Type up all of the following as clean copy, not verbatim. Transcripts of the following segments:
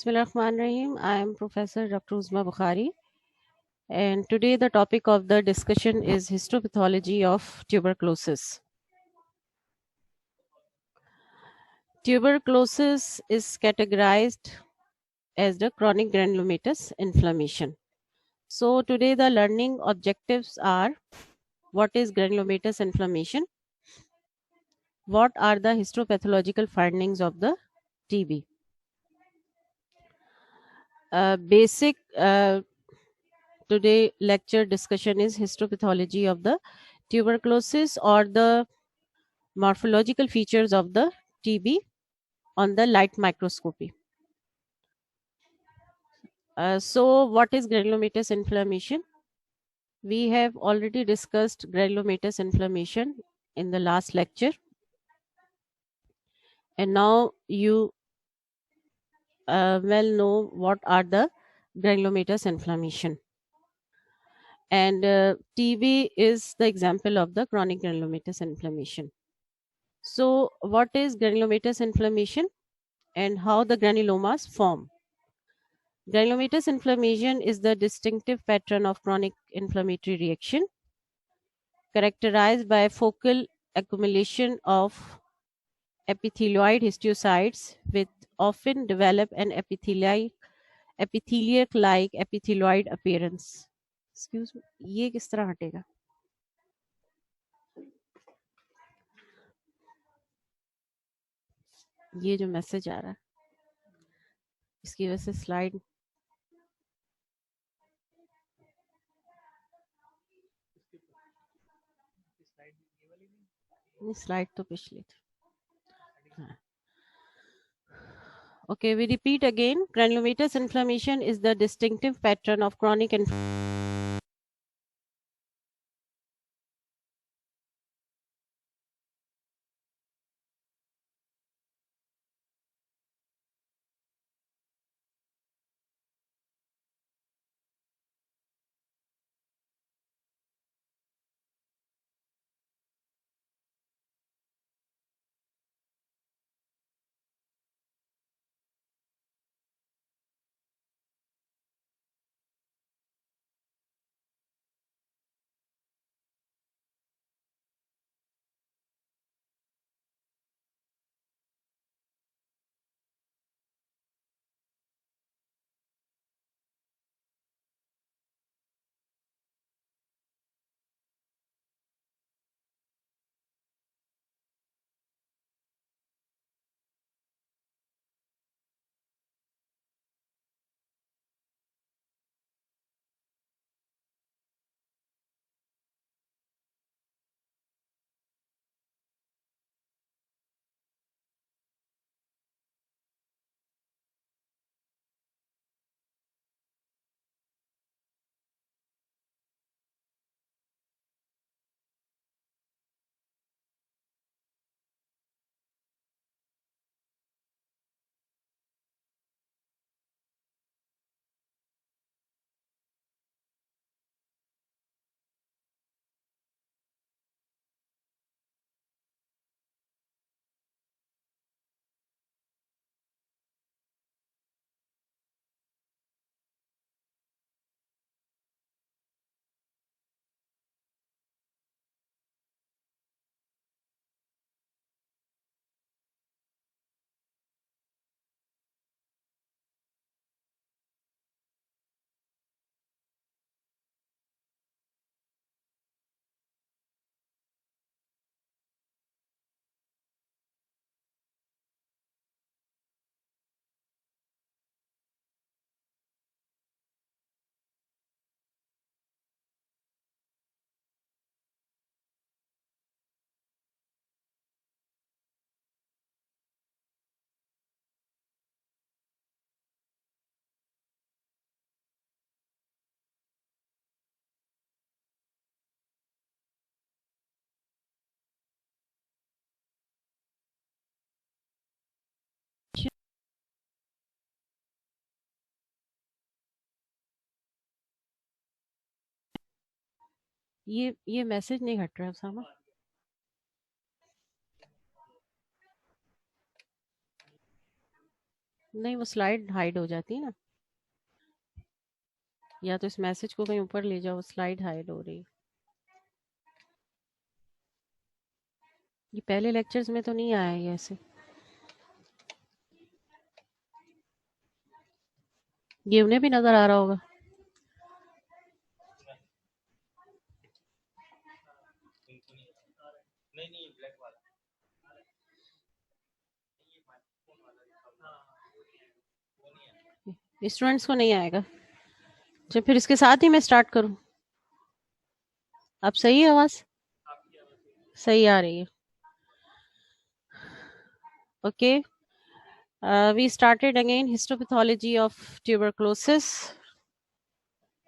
Bismillahirrahmanirrahim. I am Professor Dr. Uzma Bukhari, and today the topic of the discussion is histopathology of tuberculosis. Tuberculosis is categorized as the chronic granulomatous inflammation. So today the learning objectives are: what is granulomatous inflammation? What are the histopathological findings of the TB? Basic today lecture discussion is histopathology of the tuberculosis, or the morphological features of the TB on the light microscopy. So what is granulomatous inflammation? We have already discussed granulomatous inflammation in the last lecture, and now you well know what are the granulomatous inflammation. And TB is the example of the chronic granulomatous inflammation. So what is granulomatous inflammation and how the granulomas form? Granulomatous inflammation is the distinctive pattern of chronic inflammatory reaction characterized by focal accumulation of epithelioid histiocytes, which often develop an epithelial-like epithelioid appearance. Excuse me, ये किस तरह हटेगा? ये जो message आ रहा है इसकी वजह से स्लाइड तो पिछली थी. हाँ. Okay, we repeat again. Granulomatous inflammation is the distinctive pattern of chronic inflammation ये मैसेज नहीं हट रहा है सामा. नहीं, वो स्लाइड हाइड हो जाती है ना, या तो इस मैसेज को कहीं ऊपर ले जाओ, स्लाइड हाइड हो रही है। ये पहले लेक्चर्स में तो नहीं आया है ऐसे। ये उन्हें भी नजर आ रहा होगा। स्टूडेंट्स को नहीं आएगा। जब फिर इसके साथ ही मैं स्टार्ट करूं। अब सही है आवाज? सही आ रही है। Okay, we started again histopathology of tuberculosis,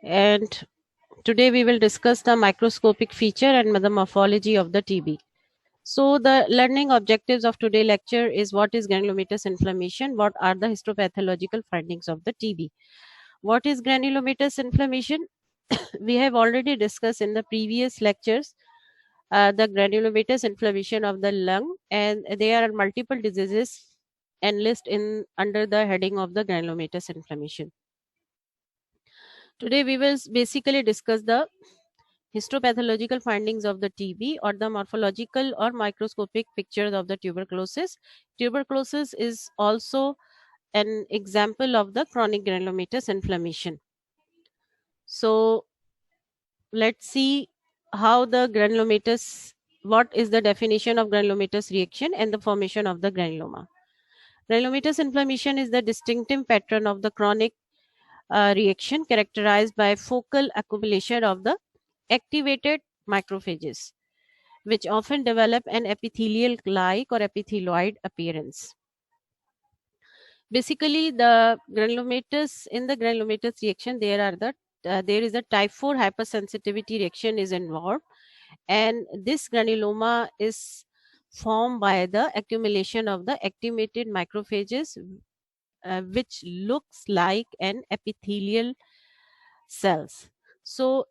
and today we will discuss the microscopic feature and the morphology of the TB. So the learning objectives of today's lecture is what is granulomatous inflammation, what are the histopathological findings of the TB. What is granulomatous inflammation? We have already discussed in the previous lectures the granulomatous inflammation of the lung, and there are multiple diseases enlist in under the heading of the granulomatous inflammation. Today we will basically discuss the histopathological findings of the TB, or the morphological or microscopic pictures of the tuberculosis. Tuberculosis is also an example of the chronic granulomatous inflammation. So let's see how the granulomatous, what is the definition of granulomatous reaction and the formation of the granuloma. Granulomatous inflammation is the distinctive pattern of the chronic reaction characterized by focal accumulation of the activated macrophages, which often develop an epithelial like or epithelioid appearance. Basically, the granulomatous, in the granulomatous reaction, there is a type 4 hypersensitivity reaction is involved, and this granuloma is formed by the accumulation of the activated macrophages, which looks like an epithelial cells. So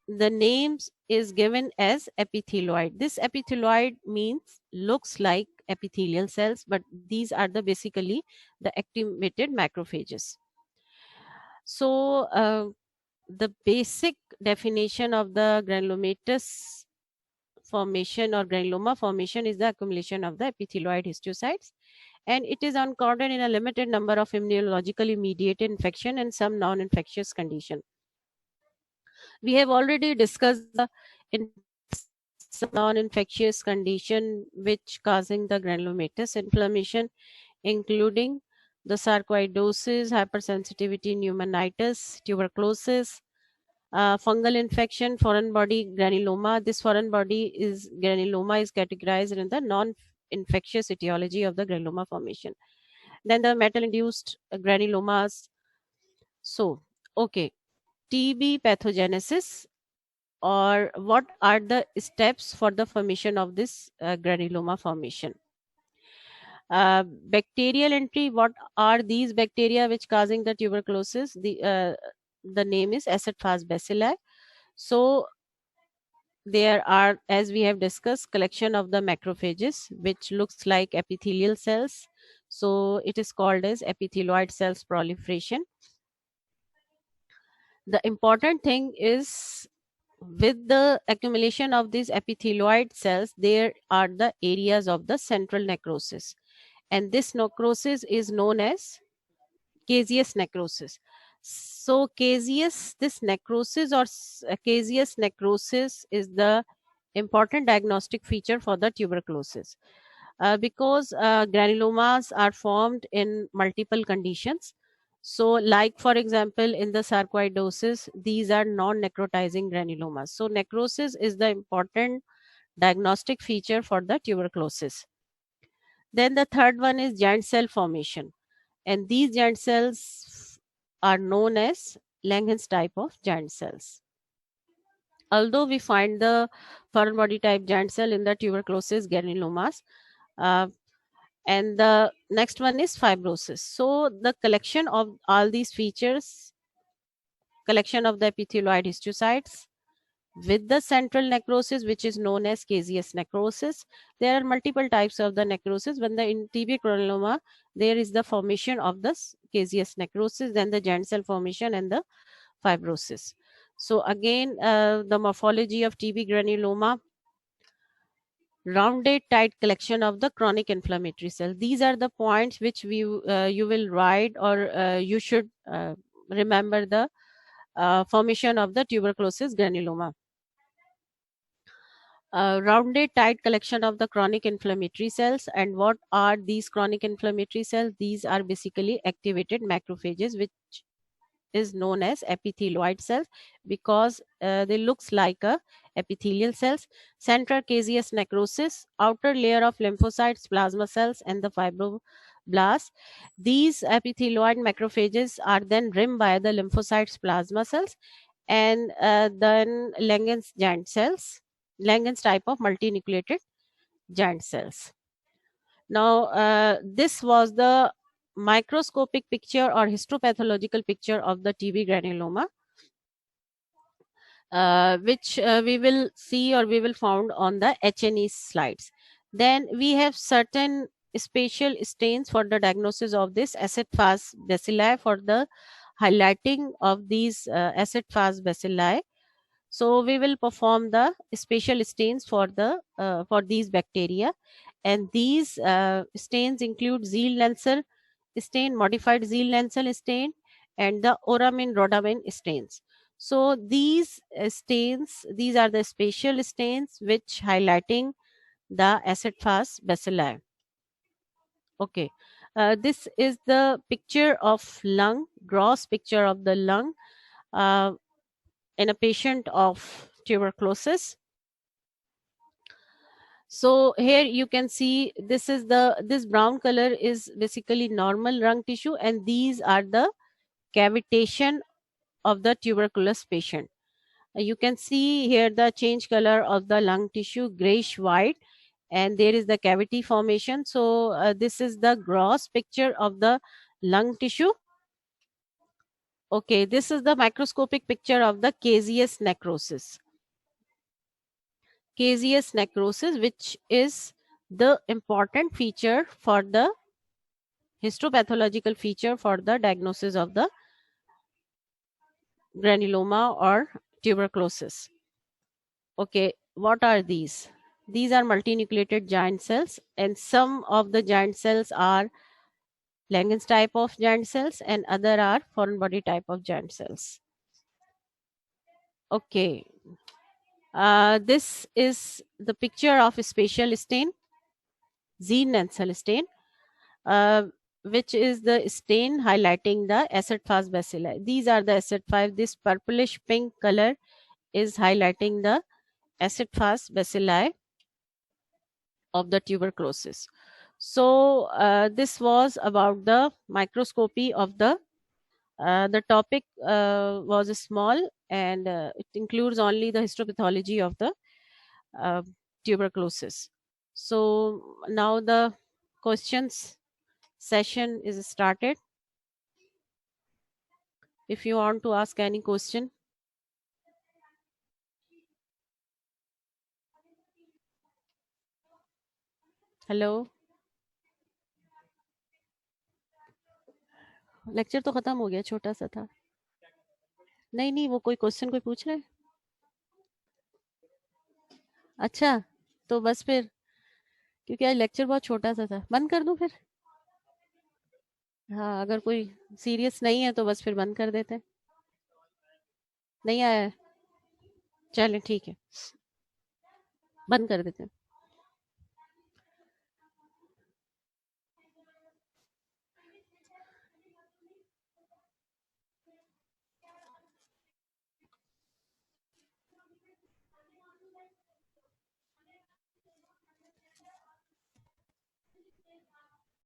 the names is given as epithelioid. This epithelioid means looks like epithelial cells, but these are the basically the activated macrophages. So the basic definition of the granulomatous formation or granuloma formation is the accumulation of the epithelioid histiocytes, and it is encountered in a limited number of immunologically mediated infection and some non-infectious condition. We have already discussed the non-infectious condition which causing the granulomatous inflammation, including the sarcoidosis, hypersensitivity pneumonitis, tuberculosis, fungal infection, foreign body granuloma. This foreign body is granuloma is categorized in the non-infectious etiology of the granuloma formation. Then the metal-induced granulomas. So, okay, TB pathogenesis, or what are the steps for the formation of this granuloma formation. Bacterial entry, what are these bacteria which causing the tuberculosis? The name is acid fast bacilli. So there are, as we have discussed, collection of the macrophages which looks like epithelial cells, so it is called as epithelioid cells proliferation. The important thing is, with the accumulation of these epithelioid cells, there are the areas of the central necrosis, and this necrosis is known as caseous necrosis. So caseous, this necrosis or caseous necrosis is the important diagnostic feature for the tuberculosis, because granulomas are formed in multiple conditions. So like for example, in the sarcoidosis, these are non-necrotizing granulomas. So necrosis is the important diagnostic feature for the tuberculosis. Then the third one is giant cell formation, and these giant cells are known as Langerhans type of giant cells. Although we find the foreign body type giant cell in the tuberculosis granulomas, uh, and the next one is fibrosis. So the collection of all these features, collection of the epithelioid histiocytes, with the central necrosis, which is known as caseous necrosis. There are multiple types of the necrosis. When the in TB granuloma, there is the formation of the caseous necrosis, then the giant cell formation and the fibrosis. So again, the morphology of TB granuloma: rounded tight collection of the chronic inflammatory cell. These are the points which you will write, or you should remember the formation of the tuberculosis granuloma. Rounded tight collection of the chronic inflammatory cells. And what are these chronic inflammatory cells? These are basically activated macrophages, which is known as epithelioid cells, because they looks like a epithelial cells. Central caseous necrosis, outer layer of lymphocytes, plasma cells, and the fibroblasts. These epithelioid macrophages are then rimmed by the lymphocytes, plasma cells, and then Langerhans giant cells, Langerhans type of multinucleated giant cells. Now, this was the microscopic picture or histopathological picture of the TB granuloma, which we will see, or we will found on the H&E slides. Then we have certain spatial stains for the diagnosis of this acid-fast bacilli, for the highlighting of these acid-fast bacilli. So we will perform the spatial stains for these bacteria, and these stains include Zeal-Lancel stain, modified Zeal-Lancel stain, and the Oramin rhodamin stains. So these stains, these are the spatial stains which highlighting the acid-fast bacilli. Okay, this is the picture of lung, gross picture of the lung in a patient of tuberculosis. So here you can see, this brown color is basically normal lung tissue, and these are the cavitation of the tuberculous patient. You can see here the change color of the lung tissue, grayish white, and there is the cavity formation. So this is the gross picture of the lung tissue. Okay, this is the microscopic picture of the caseous necrosis. Caseous necrosis, which is the important feature for the histopathological feature for the diagnosis of the granuloma or tuberculosis. Okay, what are these? These are multinucleated giant cells, and some of the giant cells are Langerhans type of giant cells, and other are foreign body type of giant cells. Okay, this is the picture of a spatial stain, Zeal-Lancel stain, which is the stain highlighting the acid-fast bacilli. These are the acid-fast. This purplish pink color is highlighting the acid-fast bacilli of the tuberculosis. So this was about the microscopy of the topic was small, and it includes only the histopathology of the uh, tuberculosis. So now the questions session is started. If you want to ask any question. Hello, lecture तो खत्म हो गया, छोटा सा था। नहीं नहीं, वो कोई क्वेश्चन कोई पूछ रहे हैं? अच्छा, तो बस फिर, क्योंकि आज लेक्चर बहुत छोटा सा था, बंद कर दूं फिर? हाँ, अगर कोई सीरियस नहीं है तो बस फिर बंद कर देते हैं। नहीं आया है? चलें ठीक है, बंद कर देते हैं।